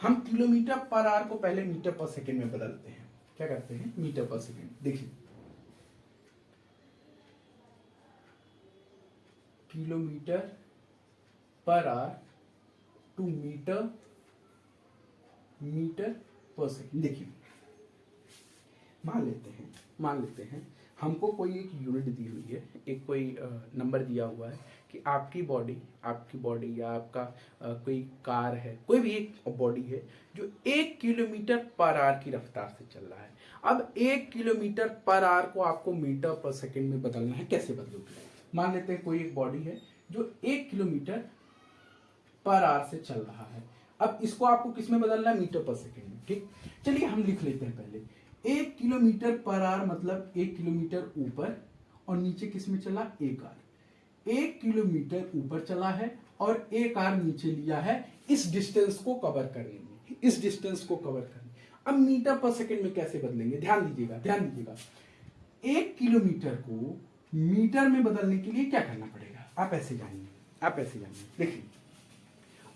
हम किलोमीटर पर आवर को पहले मीटर पर सेकेंड में बदलते हैं। क्या करते हैं? Metre per second. देखिए, kilometer per hour to meter per second. देखिए, मान लेते हैं हमको कोई एक यूनिट दी हुई है, एक कोई नंबर दिया हुआ है कि आपकी बॉडी या आपका कोई कार है, कोई भी एक बॉडी है जो 1 किलोमीटर पर आवर की रफ्तार से चल रहा है। अब 1 किलोमीटर पर आवर को आपको मीटर पर सेकेंड में बदलना है। कैसे बदलोगे? मान लेते हैं कोई एक बॉडी है जो 1 किलोमीटर पर आवर से चल रहा है। अब इसको आपको किस में बदलना है? मीटर पर सेकेंड में। ठीक, चलिए हम लिख लेते हैं पहले। 1 किलोमीटर पर आवर मतलब 1 किलोमीटर ऊपर, और नीचे किस में चला? 1 आर। 1 किलोमीटर ऊपर चला है और 1 आर नीचे लिया है, इस डिस्टेंस को कवर करने में, इस डिस्टेंस को कवर करने। अब मीटर पर सेकेंड में कैसे बदलेंगे? ध्यान दीजिएगा। 1 किलोमीटर को मीटर में बदलने के लिए क्या करना पड़ेगा? आप ऐसे जानिए। देखिए,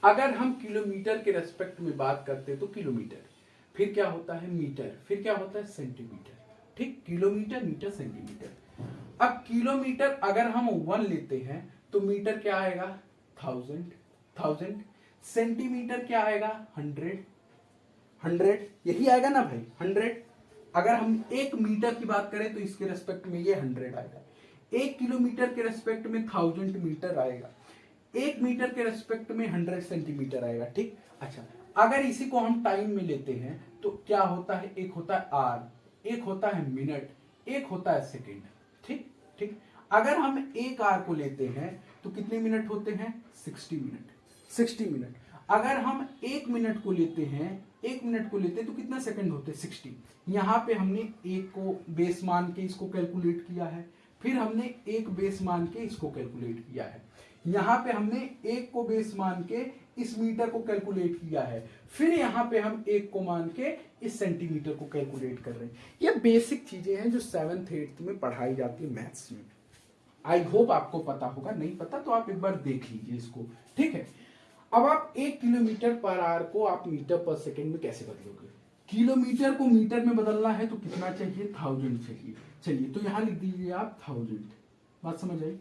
अगर हम किलोमीटर के रेस्पेक्ट में बात करते हैं तो किलोमीटर, फिर क्या होता है? मीटर, फिर क्या होता है? सेंटीमीटर। ठीक, किलोमीटर, मीटर, सेंटीमीटर। अब किलोमीटर अगर हम 1 लेते हैं तो मीटर क्या आएगा? 1000। सेंटीमीटर क्या आएगा? 100। यही आएगा ना भाई, 100। अगर हम 1 मीटर की बात करें तो इसके रेस्पेक्ट में ये 100 आएगा। 1 किलोमीटर के रेस्पेक्ट में 1000 मीटर आएगा। 1 मीटर के रेस्पेक्ट में 100 सेंटीमीटर आएगा, ठीक। अच्छा, अगर इसी को हम टाइम में लेते हैं तो क्या होता है, एक होता है आर, एक होता है मिनट, एक होता है सेकेंड, ठीक ठीक। अगर हम एक आर को लेते हैं तो कितने मिनट होते हैं, 60 मिनट, 60 मिनट। अगर हम 1 मिनट को लेते हैं, 1 मिनट को लेते हैं तो कितना सेकंड होते हैं, 60। यहाँ पे हमने एक को बेस मान के इसको कैलकुलेट किया है, फिर हमने एक बेस मान के इसको कैलकुलेट किया है, यहाँ पे हमने एक को बेस मान के इस मीटर को कैलकुलेट किया है, फिर यहाँ पे हम एक को मान के इस सेंटीमीटर को कैलकुलेट कर रहे हैं। ये बेसिक चीजें हैं जो 7th 8th में पढ़ाई जाती है मैथ्स में। आई होप आपको पता होगा, नहीं पता तो आप एक बार देख लीजिए इसको, ठीक है। अब आप 1 किलोमीटर पर आवर को आप मीटर पर सेकेंड में कैसे बदलोगे, किलोमीटर को मीटर में बदलना है तो कितना चाहिए, 1000 चाहिए। चलिए तो यहां लिख दीजिए आप 1000। बात समझ आई,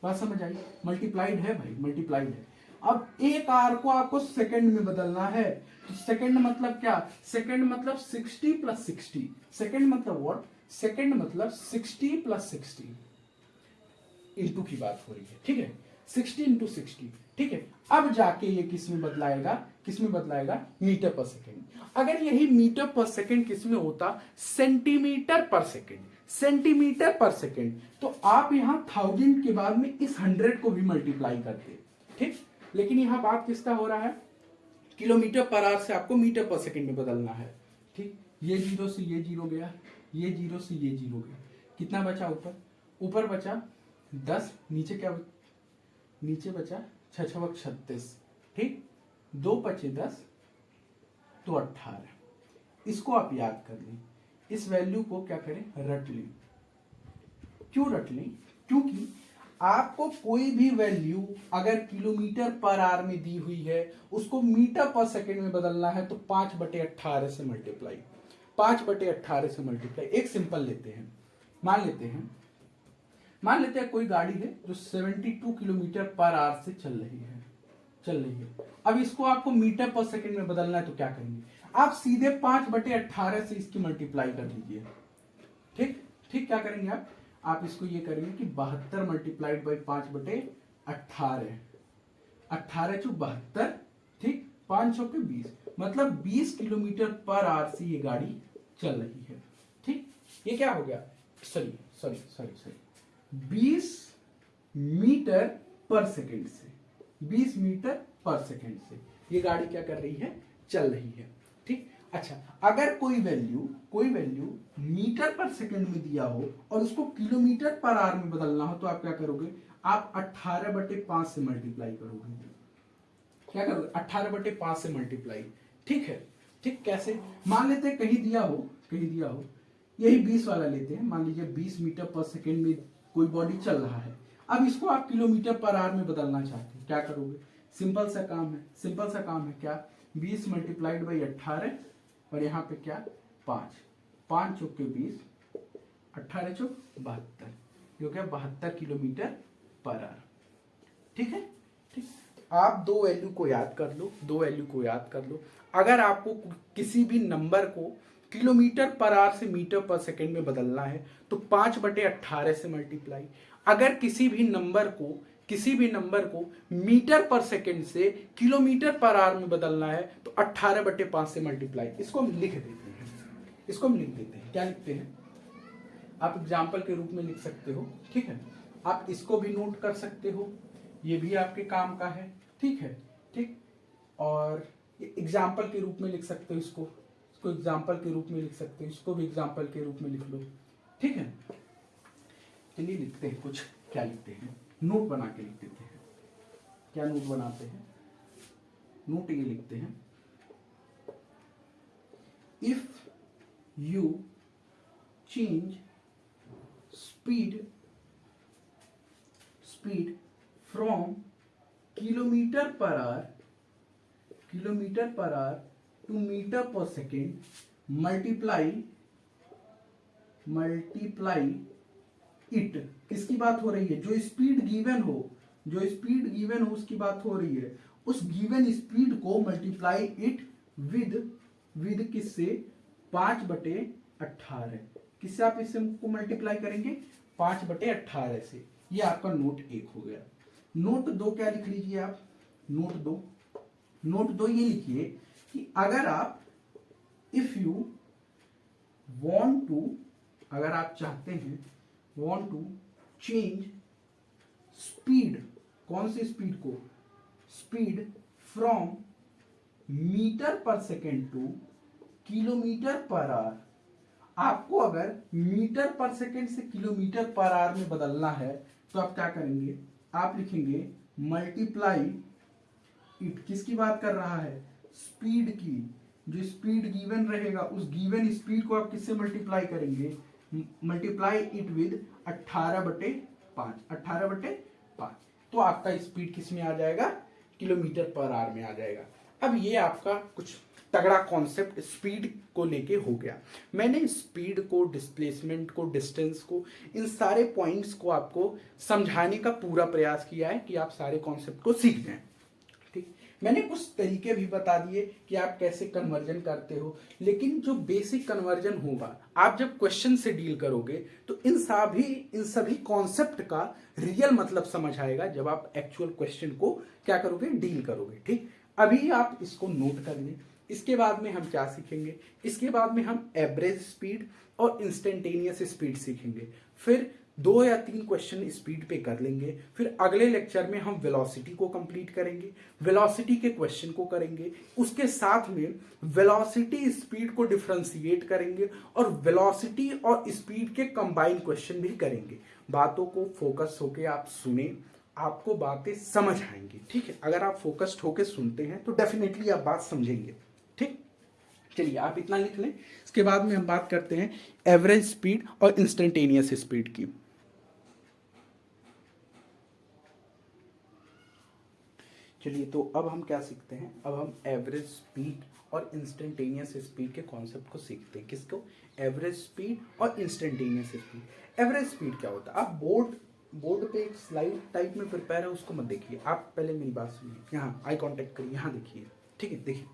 बात समझ आई, मल्टीप्लाइड है भाई, मल्टीप्लाइड है। अब एक आर को आपको सेकंड में बदलना है तो सेकंड मतलब क्या, सेकंड मतलब 60 प्लस 60, सेकंड मतलब व्हाट, सेकंड मतलब 60 प्लस 60 इंटू की बात हो रही है, ठीक है, 60 इंटू 60, ठीक है। अब जाके ये किस में बदलाएगा, किस में बदलाएगा, मीटर पर सेकेंड। अगर यही मीटर पर सेकेंड किस में होता, सेंटीमीटर पर सेकेंड, सेंटीमीटर पर सेकेंड, तो आप यहां 1000 के बाद में इस 100 को भी मल्टीप्लाई करते, ठीक। लेकिन यहां बात किसका हो रहा है, किलोमीटर पर आवर से आपको मीटर पर सेकेंड में बदलना है, ठीक। ये 0 से ये 0 गया, ये 0 से ये 0 गया, कितना बचा ऊपर, ऊपर बचा 10, नीचे क्या, नीचे बचा 6 6 36, ठीक, 2 पचे 10 तो 18। इसको आप याद कर लें, इस वैल्यू को क्या करें, रट लें। क्यों रट लें, क्योंकि आपको कोई भी वैल्यू अगर किलोमीटर पर आवर में दी हुई है उसको मीटर पर सेकेंड में बदलना है तो 5/18 से मल्टीप्लाई, 5/18 से मल्टीप्लाई। एक सिंपल लेते हैं, मान लेते हैं कोई गाड़ी है जो 72 किलोमीटर पर आवर से चल रही है। अब इसको आपको मीटर पर सेकेंड में बदलना है तो क्या करेंगे, आप सीधे 5/18 से इसकी मल्टीप्लाई कर लीजिए, ठीक ठीक। क्या करेंगे आप इसको ये करेंगे कि 72 मल्टीप्लाइड बाई 5/18, 18 चौक 72, ठीक, 5 चौक 20, मतलब 20 किलोमीटर पर आवर से ये गाड़ी चल रही है, ठीक। ये क्या हो गया, सॉरी 20 मीटर पर सेकेंड से, 20 मीटर पर सेकेंड से ये गाड़ी क्या कर रही है, चल रही है, ठीक। अच्छा, अगर कोई वैल्यू मीटर पर सेकेंड में दिया हो और उसको किलोमीटर पर आवर में बदलना हो तो आप क्या करोगे, आप 18/5 से मल्टीप्लाई करोगे। क्या करोगे, 18/5 से मल्टीप्लाई, ठीक है, ठीक। कैसे, मान लेते हैं कहीं दिया हो यही 20 वाला लेते हैं, मान लीजिए 20 मीटर पर सेकेंड में कोई बॉडी चल रहा है। अब इसको आप किलोमीटर पर आवर में बदलना चाहते हैं, क्या करोगे, सिंपल सा काम है क्या, 20 मल्टीप्लाइड बाई 18 और यहाँ पे क्या 5 चौक के 20, 18 चौक 72, जो क्या 72 किलोमीटर पर आवर, ठीक है, ठीक। आप दो वैल्यू को याद कर लो, अगर आपको किसी भी नंबर को किलोमीटर पर आवर से मीटर पर सेकेंड में बदलना है तो 5/18 से मल्टीप्लाई, अगर किसी भी नंबर को मीटर पर सेकेंड से किलोमीटर पर आवर में बदलना है तो 18/5 से मल्टीप्लाई। इसको हम लिख देते हैं, क्या लिखते हैं, आप एग्जाम्पल के रूप में लिख सकते हो, ठीक है। आप इसको भी नोट कर सकते हो, ये भी आपके काम का है, ठीक है, ठीक। और एग्जाम्पल के रूप में लिख सकते हो, इसको एग्जाम्पल के रूप में लिख सकते हो, इसको भी एग्जाम्पल के रूप में लिख लो, ठीक है। चलिए लिखते हैं कुछ, क्या लिखते हैं, नोट बना के लिख देते हैं। क्या नोट बनाते हैं, नोट ये लिखते हैं, if you change speed from kilometer per hour to meter per second multiply it, किसकी बात हो रही है, जो स्पीड गिवन हो उसकी बात हो रही है, उस गिवन स्पीड को मल्टीप्लाई इट विद किससे, 5/18, किससे आप इससे को मल्टीप्लाई करेंगे, 5/18 से। ये आपका नोट 1 हो गया। नोट 2 क्या लिख लीजिए आप, नोट दो ये लिखिए कि अगर आप इफ यू वांट टू, अगर आप चाहते हैं वांट टू चेंज स्पीड, कौन सी स्पीड को, speed from metre per second two kilometre per our, आपको अगर मीटर पर सेकेंड से किलोमीटर पर आवर में बदलना है तो आप क्या करेंगे, आप लिखेंगे मल्टीप्लाई इट, किसकी बात कर रहा है, स्पीड की, जो स्पीड गिवन रहेगा उस गिवन स्पीड को आप किससे मल्टीप्लाई करेंगे, मल्टीप्लाई इट विद 18/5, 18/5, तो आपका स्पीड किस में आ जाएगा, किलोमीटर पर आवर में आ जाएगा। अब ये आपका कुछ तगड़ा कॉन्सेप्ट स्पीड को लेके हो गया। मैंने स्पीड को, डिस्प्लेसमेंट को, डिस्टेंस को, इन सारे पॉइंट्स को आपको समझाने का पूरा प्रयास किया है कि आप सारे कॉन्सेप्ट को सीख जाएं। ठीक, मैंने कुछ तरीके भी बता दिए कि आप कैसे कन्वर्जन करते हो, लेकिन जो बेसिक कन्वर्जन होगा आप जब क्वेश्चन से डील करोगे तो इन सभी कॉन्सेप्ट का रियल मतलब समझ आएगा जब आप एक्चुअल क्वेश्चन को क्या करोगे, डील करोगे। ठीक, अभी आप इसको नोट कर लें। इसके बाद में हम क्या सीखेंगे, इसके बाद में हम एवरेज स्पीड और इंस्टेंटेनियस स्पीड सीखेंगे, फिर 2 या 3 क्वेश्चन स्पीड पे कर लेंगे, फिर अगले लेक्चर में हम वेलोसिटी को कंप्लीट करेंगे, वेलोसिटी के क्वेश्चन को करेंगे, उसके साथ में वेलोसिटी स्पीड को डिफरेंशिएट करेंगे और वेलोसिटी और स्पीड के कंबाइन क्वेश्चन भी करेंगे। बातों को फोकस होके आप सुने, आपको बातें समझ आएंगी। ठीक है, अगर आप फोकस्ड होके सुनते हैं तो डेफिनेटली आप बात समझेंगे। ठीक, चलिए आप इतना लिख लें। इसके बाद में हम बात करते हैं एवरेज स्पीड और इंस्टेंटेनियस स्पीड की। चलिए तो अब हम क्या सीखते हैं, अब हम एवरेज स्पीड और इंस्टेंटेनियस स्पीड के कॉन्सेप्ट को सीखते हैं। किसको, एवरेज स्पीड और इंस्टेंटेनियस स्पीड। एवरेज स्पीड क्या होता है, आप बोर्ड पे एक स्लाइड टाइप में प्रिपेयर है, उसको मत देखिए, आप पहले मेरी बात सुनिए, यहाँ आई कांटेक्ट करिए, यहाँ देखिए। ठीक है, देखिए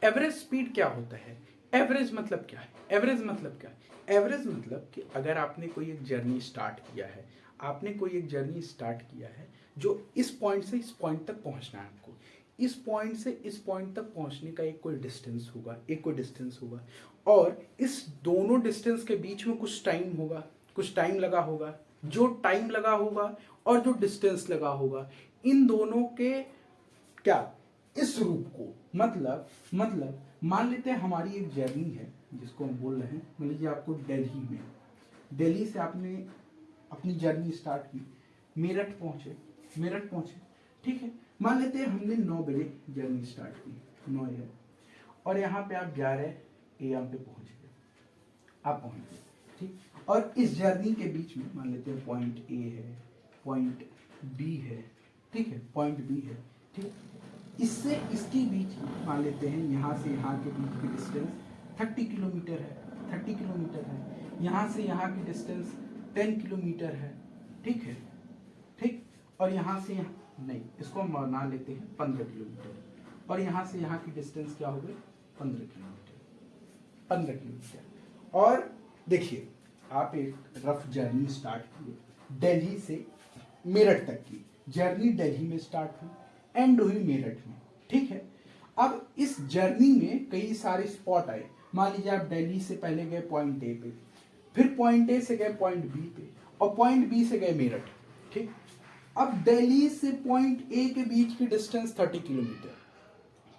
एवरेज स्पीड क्या होता है, एवरेज मतलब क्या है, एवरेज मतलब क्या है, एवरेज मतलब कि अगर आपने कोई एक जर्नी स्टार्ट किया है, आपने कोई एक जर्नी स्टार्ट किया है जो इस पॉइंट से इस पॉइंट तक पहुंचना है, आपको इस पॉइंट से इस पॉइंट तक पहुंचने का एक कोई डिस्टेंस होगा, एक कोई डिस्टेंस होगा, और इस दोनों डिस्टेंस के बीच में कुछ टाइम होगा, कुछ टाइम लगा होगा, जो टाइम लगा होगा और जो डिस्टेंस लगा होगा, इन दोनों के क्या, इस रूप को, मतलब मान लेते हैं हमारी एक जर्नी है जिसको हम बोल रहे हैं, मान लीजिए आपको दिल्ली से आपने अपनी जर्नी स्टार्ट की, मेरठ पहुंचे। ठीक है, मान लेते हैं हमने 9 बजे जर्नी स्टार्ट की, 9 AM, और यहाँ पे आप 11 AM पे पहुंच गए, आप पहुंच गए। ठीक, और इस जर्नी के बीच में मान लेते हैं पॉइंट A है, पॉइंट B है, ठीक है, पॉइंट B है। ठीक, इससे इसके बीच मान लेते हैं यहाँ से यहाँ के बीच की डिस्टेंस 30 किलोमीटर है, यहाँ से यहाँ की डिस्टेंस 10 किलोमीटर है। ठीक है, ठीक, और यहाँ से यहाँ नहीं, इसको हम मान लेते हैं 15 किलोमीटर, और यहाँ से यहाँ की डिस्टेंस क्या हो गई, 15 किलोमीटर। और देखिए आप एक रफ जर्नी स्टार्ट किए, दिल्ली से मेरठ तक की जर्नी दिल्ली में स्टार्ट हुई, एंड हुई मेरठ में। ठीक है, अब इस जर्नी में कई सारे स्पॉट आए, मान लीजिए आप दिल्ली से पहले गए पॉइंट A पे, फिर पॉइंट A से गए पॉइंट B पे, और पॉइंट B से गए मेरठ। ठीक, अब दिल्ली से पॉइंट A के बीच की डिस्टेंस 30 किलोमीटर,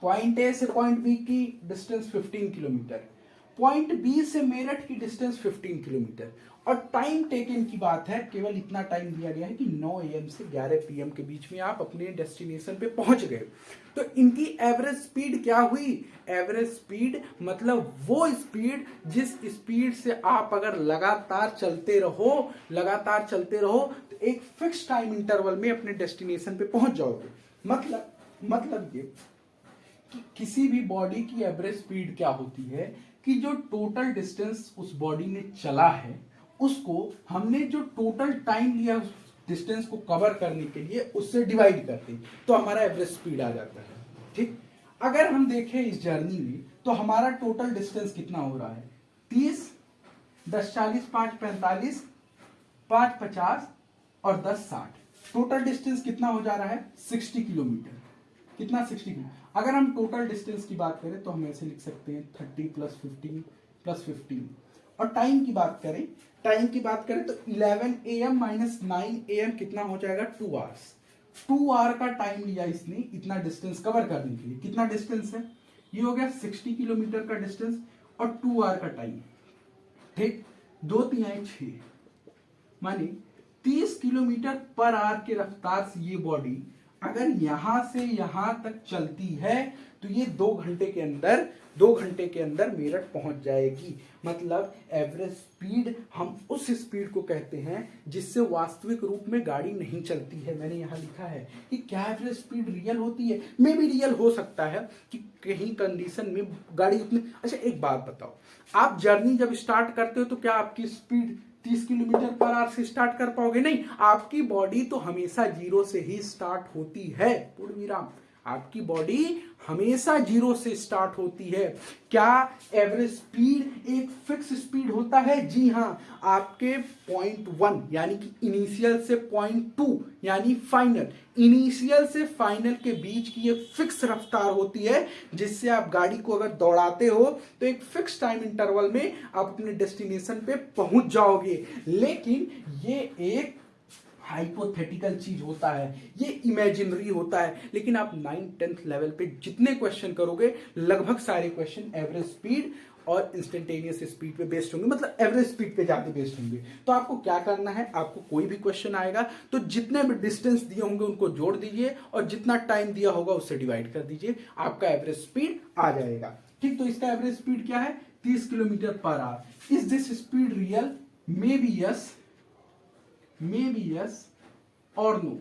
पॉइंट A से पॉइंट B की डिस्टेंस 15 किलोमीटर, पॉइंट B से मेरठ की डिस्टेंस 15 किलोमीटर, और टाइम टेकन की बात है, केवल इतना टाइम दिया गया है कि 9 AM से 11 PM के बीच में आप अपने डेस्टिनेशन पे पहुंच गए। तो इनकी एवरेज स्पीड क्या हुई, एवरेज स्पीड मतलब वो स्पीड जिस स्पीड से आप अगर लगातार चलते रहो तो एक फिक्स टाइम इंटरवल में अपने डेस्टिनेशन पे पहुंच जाओगे। मतलब ये कि किसी भी बॉडी की एवरेज स्पीड क्या होती है कि जो टोटल डिस्टेंस उस बॉडी ने चला है उसको हमने जो टोटल टाइम लिया उस डिस्टेंस को कवर करने के लिए उससे डिवाइड करते हैं तो हमारा एवरेज स्पीड आ जाता है। ठीक, अगर हम देखें इस जर्नी में तो हमारा टोटल डिस्टेंस कितना हो रहा है, 30, 10 40, 5 45, 5 50 और 10 60। टोटल डिस्टेंस कितना हो जा रहा है 60 किलोमीटर। कितना 60 किलोमीटर। अगर हम टोटल डिस्टेंस की बात करें तो हम ऐसे लिख सकते हैं 30 + 15 + 15। और टाइम की बात करें, टाइम की बात करें तो 11 AM - 9 AM कितना हो जाएगा 2 आवर्स। 2 आवर का टाइम लिया इसने इतना डिस्टेंस कवर करने के लिए। कितना डिस्टेंस है, ये हो गया 60 किलोमीटर का डिस्टेंस और 2 आवर का टाइम। ठीक, 2 × 3 = 6, माने 30 किलोमीटर पर आवर के रफ्तार से ये बॉडी अगर यहां से यहां तक चलती है तो ये 2 घंटे के अंदर मेरठ पहुंच जाएगी। मतलब एवरेज स्पीड हम उस स्पीड को कहते हैं जिससे वास्तविक रूप में गाड़ी नहीं चलती है। मैंने यहां लिखा है कि क्या एवरेज स्पीड रियल होती है, मे भी रियल हो सकता है कि कहीं कंडीशन में गाड़ी उतनी। अच्छा एक बात बताओ, आप जर्नी जब स्टार्ट करते हो तो क्या आपकी स्पीड 30 किलोमीटर पर आवर से स्टार्ट कर पाओगे? नहीं, आपकी बॉडी तो हमेशा 0 से ही स्टार्ट होती है। पूर्ण विराम, आपकी बॉडी हमेशा 0 से स्टार्ट होती है। क्या एवरेज स्पीड एक फिक्स स्पीड होता है? जी हां, आपके पॉइंट 1 यानी कि इनिशियल से पॉइंट 2 यानी फाइनल, इनिशियल से फाइनल के बीच की एक फिक्स रफ्तार होती है जिससे आप गाड़ी को अगर दौड़ाते हो तो एक फिक्स टाइम इंटरवल में आप अपने डेस्टिनेशन पे पहुंच जाओगे। लेकिन ये एक हाइपोथेटिकल चीज होता है, ये इमेजिनरी होता है। लेकिन आप 9th-10th लेवल पे जितने क्वेश्चन करोगे लगभग सारे क्वेश्चन एवरेज स्पीड और इंस्टेंटेनियस स्पीड पे बेस्ड होंगे, मतलब एवरेज स्पीड पे जाके बेस्ड होंगे। तो आपको क्या करना है, आपको कोई भी क्वेश्चन आएगा तो जितने भी डिस्टेंस दिए होंगे उनको जोड़ दीजिए और जितना टाइम दिया होगा उससे डिवाइड कर दीजिए, आपका एवरेज स्पीड आ जाएगा। ठीक, तो इसका एवरेज स्पीड क्या है 30 kilometre per our. Is this speed real? May be yes, may be yes और नो।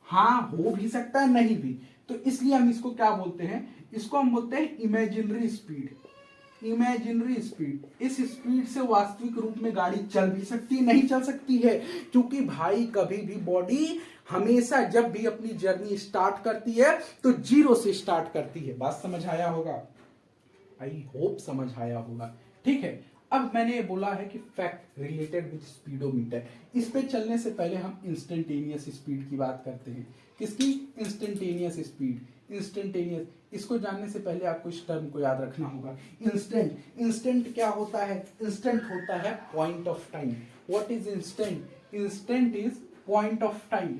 हाँ, हो भी सकता है, नहीं भी। तो इसलिए हम इसको क्या बोलते हैं, इसको हम बोलते हैं इमेजिनरी स्पीड। इमेजिनरी स्पीड, इस स्पीड से वास्तविक रूप में गाड़ी चल भी सकती है, नहीं चल सकती है, क्योंकि भाई कभी भी बॉडी हमेशा जब भी अपनी जर्नी स्टार्ट करती है तो 0 से स्टार्ट करती है। बात समझ आया होगा, आई होप समझ आया होगा। ठीक है, अब मैंने बोला है कि फैक्ट रिलेटेड विद स्पीडोमीटर। इस पे चलने से पहले हम इंस्टेंटेनियस स्पीड की बात करते हैं। किसकी? Instantaneous speed. इंस्टेंटेनियस, इसको जानने से पहले आपको इस टर्म को याद रखना होगा। इंस्टेंट, इंस्टेंट क्या होता है? इंस्टेंट होता है point of time. What is instant? Instant is point of time.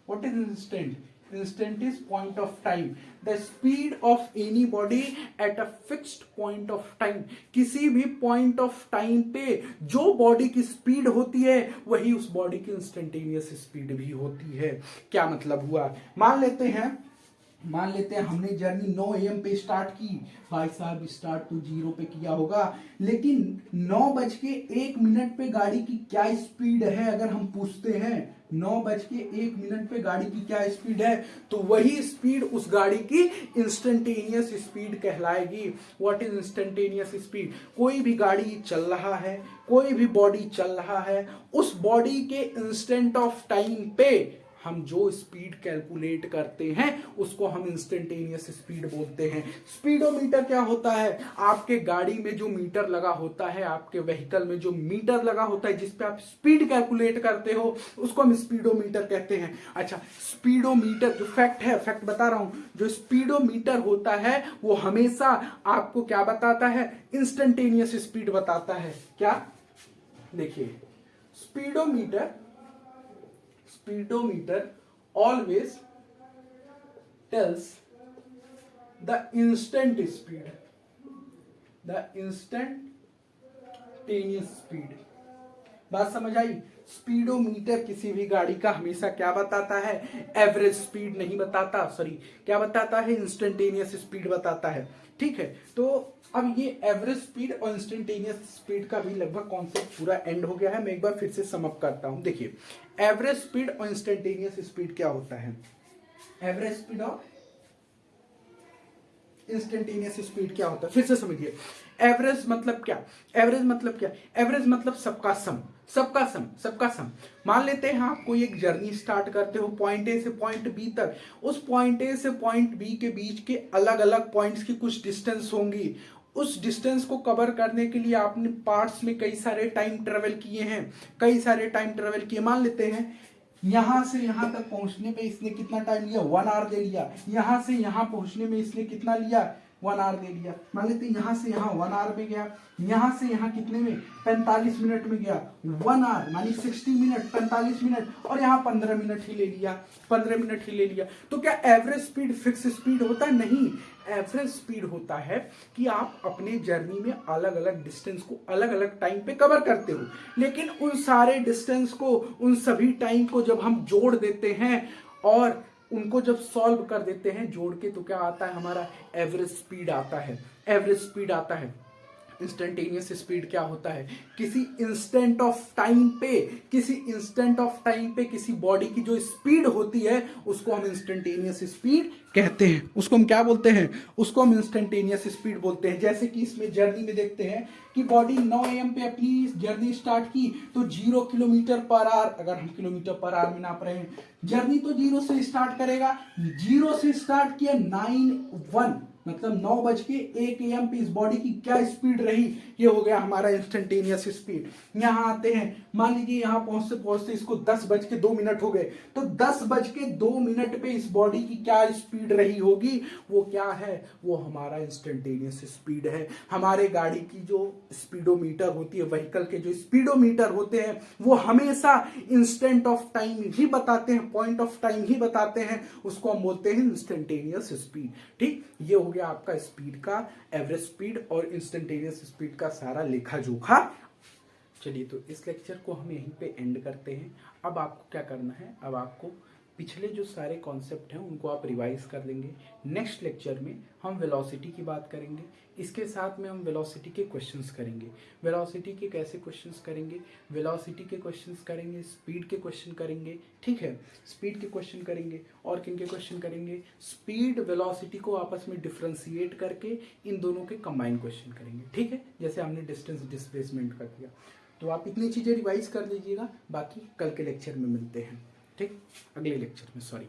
What is instant? Instant is point of time. The speed of any body at a fixed point of time. किसी भी point of time पे जो body की speed होती है वही उस body की इंस्टेंटेनियस स्पीड भी होती है। क्या मतलब हुआ? मान लेते हैं हमने जर्नी 9 AM पे स्टार्ट की। भाई साहब स्टार्ट तो 0 पे किया होगा, लेकिन 9:01 पे गाड़ी की क्या स्पीड है अगर हम पूछते हैं 9:01 पे गाड़ी की क्या स्पीड है, तो वही स्पीड उस गाड़ी की इंस्टेंटेनियस स्पीड कहलाएगी। What is instantaneous speed? कोई भी गाड़ी चल रहा है, कोई भी बॉडी चल रहा है, उस बॉडी के इंस्टेंट ऑफ टाइम पे हम जो स्पीड कैलकुलेट करते हैं उसको हम इंस्टेंटेनियस स्पीड बोलते हैं। स्पीडोमीटर क्या होता है? आपके गाड़ी में जो मीटर लगा होता है, आपके व्हीकल में जो मीटर लगा होता है जिस पे आप स्पीड कैलकुलेट करते हो उसको हम स्पीडोमीटर कहते हैं। अच्छा, स्पीडोमीटर जो फैक्ट है, फैक्ट बता रहा हूं, जो स्पीडोमीटर होता है वो हमेशा आपको क्या बताता है? इंस्टेंटेनियस स्पीड बताता है। क्या? देखिए, speedometer always tells the instant speed, the instantaneous speed। बात समझ आई? स्पीडोमीटर किसी भी गाड़ी का हमेशा क्या बताता है? एवरेज स्पीड नहीं बताता, सॉरी, क्या बताता है? इंस्टेंटेनियस स्पीड बताता है। ठीक है, तो अब ये एवरेज स्पीड और इंस्टेंटेनियस स्पीड का भी लगभग कॉन्सेप्ट पूरा एंड हो गया है। मैं एक बार फिर से समअप करता हूं। देखिए, एवरेज स्पीड और इंस्टेंटेनियस स्पीड क्या होता है? एवरेज स्पीड और इंस्टेंटेनियस स्पीड क्या होता है? फिर से समझिए, एवरेज मतलब क्या? एवरेज मतलब क्या? एवरेज मतलब सबका सम, सबका सम, सबका सम। मान लेते हैं आप कोई एक जर्नी स्टार्ट करते हो पॉइंट ए से पॉइंट बी तक। उस पॉइंट ए से पॉइंट बी के बीच के अलग अलग पॉइंट्स की कुछ डिस्टेंस होंगी। उस डिस्टेंस को कवर करने के लिए आपने पार्ट्स में कई सारे टाइम ट्रेवल किए हैं, कई सारे टाइम ट्रेवल किए। मान लेते हैं यहां से यहां तक पहुंचने पे इसने कितना टाइम लिया, 1 आवर ले लिया। यहां से यहां पहुंचने में इसने कितना लिया, 1 आवर ले लिया। मान लेते यहां से यहां 1 आवर में गया, यहां से यहां कितने में, 45 मिनट में गया। 1 आवर मानी 60 मिनट, 45 मिनट, और यहां 15 मिनट ही ले लिया, 15 मिनट ही ले लिया। तो क्या एवरेज स्पीड फिक्स स्पीड होता है? नहीं, एवरेज स्पीड होता है कि आप अपने जर्नी में अलग अलग डिस्टेंस को अलग अलग टाइम पे कवर करते हो, लेकिन उन सारे डिस्टेंस को, उन सभी टाइम को जब हम जोड़ देते हैं और उनको जब सॉल्व कर देते हैं जोड़ के, तो क्या आता है, हमारा एवरेज स्पीड आता है। एवरेज स्पीड आता है। इंस्टेंटेनियस स्पीड क्या होता है, किसी इंस्टेंट ऑफ टाइम पे, किसी इंस्टेंट ऑफ टाइम पे किसी बॉडी की जो स्पीड होती है उसको हम इंस्टेंटेनियस स्पीड कहते हैं। उसको हम क्या बोलते हैं, उसको हम इंस्टेंटेनियस स्पीड बोलते हैं। जैसे कि इसमें जर्नी में देखते हैं कि बॉडी 9 AM पे अपनी जर्नी स्टार्ट की, तो 0 किलोमीटर पर आवर, अगर हम किलोमीटर पर आवर में नाप रहे हैं, जर्नी तो 0 से स्टार्ट करेगा। 0 से स्टार्ट किया, 9:01 मतलब 9:01 AM पे इस बॉडी की क्या स्पीड रही, ये हो गया हमारा इंस्टेंटेनियस स्पीड। यहां आते हैं, मान लीजिए यहां पहुंचते पहुंचते इसको 10:02 हो गए, तो 10:02 पे इस बॉडी की क्या स्पीड रही होगी, वो क्या है, वो हमारा इंस्टेंटेनियस स्पीड है। हमारे गाड़ी की जो स्पीडोमीटर होती है, व्हीकल के जो स्पीडोमीटर होते हैं, वो हमेशा इंस्टेंट ऑफ टाइम ही बताते हैं, पॉइंट ऑफ टाइम ही बताते हैं, उसको हम बोलते हैं इंस्टेंटेनियस स्पीड। ठीक, ये हो गया आपका स्पीड का, एवरेज स्पीड और इंस्टेंटेनियस स्पीड का सारा लेखा जोखा। चलिए, तो इस लेक्चर को हम यहीं पे एंड करते हैं। अब आपको क्या करना है, अब आपको पिछले जो सारे कॉन्सेप्ट हैं उनको आप रिवाइज कर लेंगे। नेक्स्ट लेक्चर में हम वेलोसिटी की बात करेंगे, इसके साथ में हम वेलोसिटी के क्वेश्चंस करेंगे। वेलोसिटी के कैसे क्वेश्चंस करेंगे, वेलोसिटी के क्वेश्चंस करेंगे, स्पीड के क्वेश्चन करेंगे। ठीक है, स्पीड के क्वेश्चन करेंगे और किन के क्वेश्चन करेंगे, स्पीड वेलोसिटी को आपस में डिफ्रेंशिएट करके इन दोनों के कंबाइन क्वेश्चन करेंगे। ठीक है, जैसे हमने डिस्टेंस डिस्प्लेसमेंट कर दिया। तो आप इतनी चीज़ें रिवाइज कर लीजिएगा, बाकी कल के लेक्चर में मिलते हैं। ठीक, अगले लेक्चर में, सॉरी।